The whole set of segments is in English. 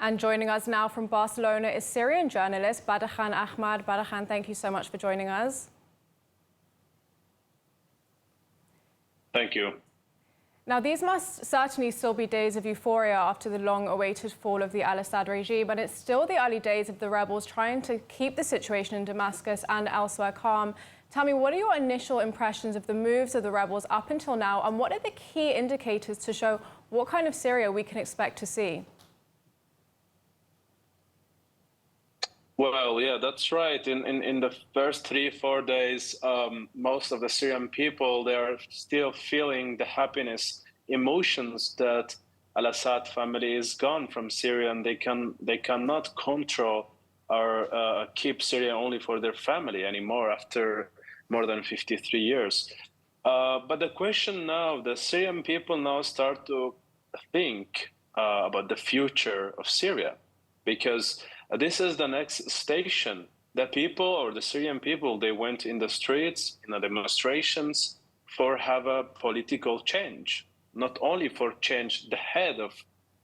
And joining us now from Barcelona is Syrian journalist Baderkhan Ahmad. Baderkhan, thank you so much for joining us. Thank you. Now, these must certainly still be days of euphoria after the long-awaited fall of the al-Assad regime, but it's still the early days of the rebels trying to keep the situation in Damascus and elsewhere calm. Tell me, what are your initial impressions of the moves of the rebels up until now, and what are the key indicators to show what kind of Syria we can expect to see? Well, yeah, that's right. In the first 3-4 days, most of the Syrian people, they are still feeling the happiness, emotions that al-Assad family is gone from Syria, and they cannot control or keep Syria only for their family anymore after more than 53 years. But the question now, the Syrian people now start to think about the future of Syria, because this is the next station. The people, or the Syrian people, they went in the streets, in the demonstrations for have a political change, not only for change the head of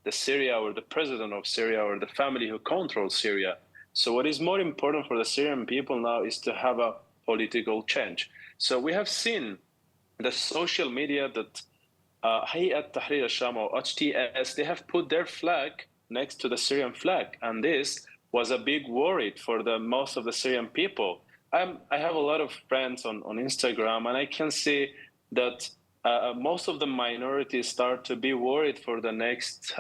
the Syria or the president of Syria or the family who controls Syria. So what is more important for the Syrian people now is to have a political change. So we have seen the social media that Hayat Tahrir al-Sham, or HTS, they have put their flag next to the Syrian flag, and this was a big worry for most of the Syrian people. I have a lot of friends on Instagram, and I can see that most of the minorities start to be worried for the next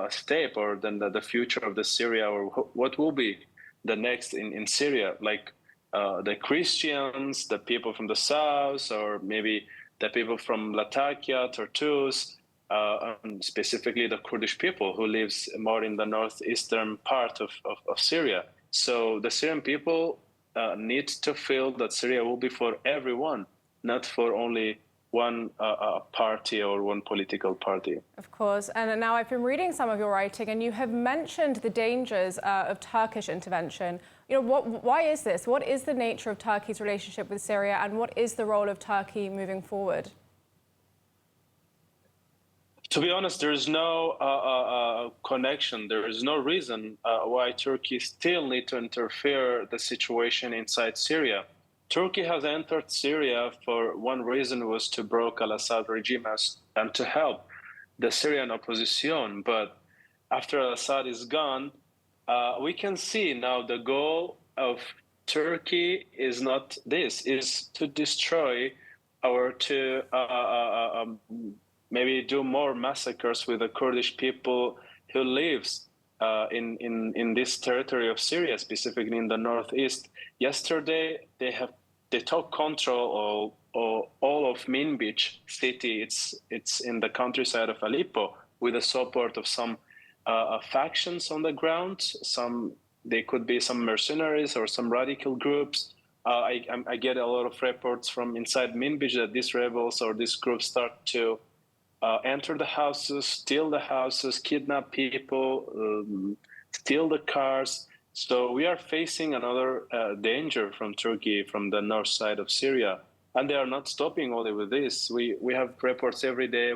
step, or then the future of the Syria, or what will be the next in Syria, like the Christians, the people from the south, or maybe the people from Latakia, Tartus, and specifically the Kurdish people who lives more in the northeastern part of Syria. So the Syrian people need to feel that Syria will be for everyone, not for only one party or one political party. Of course. And now I've been reading some of your writing, and you have mentioned the dangers of Turkish intervention. You know, why is this? What is the nature of Turkey's relationship with Syria, and what is the role of Turkey moving forward? To be honest, there is no connection. There is no reason why Turkey still need to interfere the situation inside Syria. Turkey has entered Syria for one reason, was to break al-Assad regime and to help the Syrian opposition. But after al-Assad is gone, we can see now the goal of Turkey is not this, is to destroy or to maybe do more massacres with the Kurdish people who lives in this territory of Syria, specifically in the northeast. Yesterday, they took control of all of Minbij city. It's in the countryside of Aleppo, with the support of some factions on the ground. They could be some mercenaries or some radical groups. I get a lot of reports from inside Minbij that these rebels or these groups start to enter the houses, steal the houses, kidnap people, steal the cars. So we are facing another danger from Turkey, from the north side of Syria. And they are not stopping only with this. We have reports every day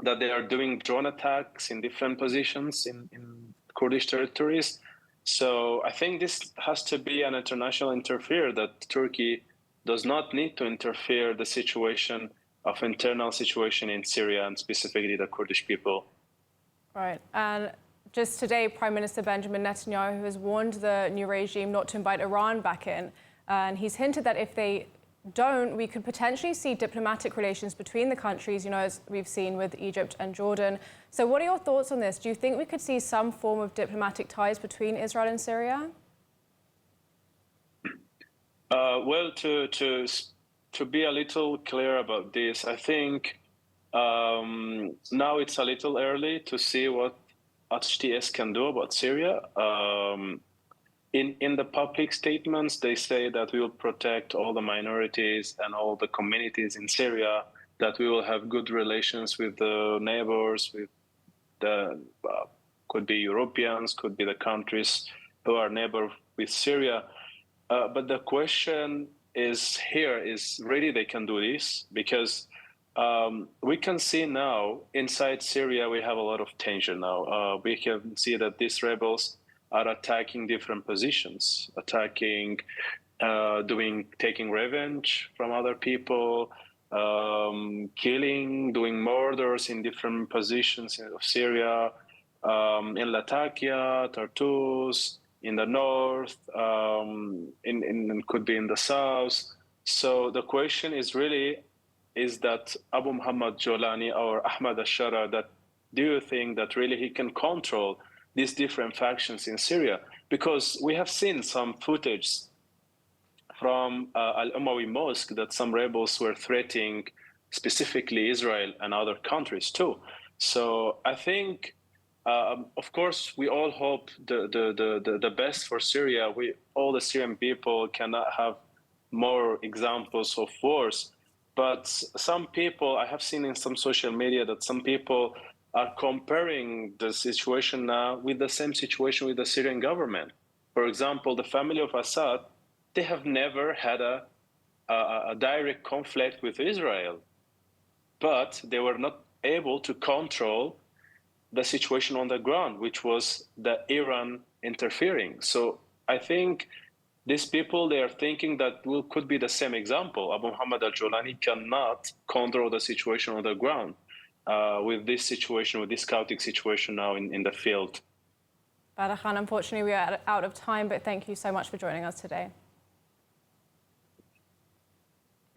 that they are doing drone attacks in different positions in Kurdish territories. So I think this has to be an international interfere, that Turkey does not need to interfere the situation of internal situation in Syria, and specifically the Kurdish people. Right. And just today, Prime Minister Benjamin Netanyahu has warned the new regime not to invite Iran back in. And he's hinted that if they don't, we could potentially see diplomatic relations between the countries, you know, as we've seen with Egypt and Jordan. So what are your thoughts on this? Do you think we could see some form of diplomatic ties between Israel and Syria? Well, to be a little clear about this, I think now it's a little early to see what HTS can do about Syria. In the public statements, they say that we will protect all the minorities and all the communities in Syria, that we will have good relations with the neighbors, with the could be Europeans, could be the countries who are neighbor with Syria. But the question is really they can do this, because we can see now inside Syria, we have a lot of tension now. We can see that these rebels are attacking different positions, attacking, taking revenge from other people, killing, doing murders in different positions of Syria, in Latakia, Tartus, in the north, could be in the south. So the question is really, is that Abu Muhammad Jolani or Ahmad al-Shara, that do you think that really he can control these different factions in Syria? Because we have seen some footage from Al-Umawi Mosque that some rebels were threatening specifically Israel and other countries too. So I think, of course, we all hope the best for Syria. All the Syrian people cannot have more examples of wars. But some people, I have seen in some social media that some people are comparing the situation now with the same situation with the Syrian government. For example, the family of Assad, they have never had a direct conflict with Israel, but they were not able to control the situation on the ground, which was the Iran interfering. So I think these people, they are thinking that could be the same example. Abu Muhammad al-Jolani cannot control the situation on the ground with this situation, with this chaotic situation now in the field. Baderkhan, unfortunately, we are out of time, but thank you so much for joining us today.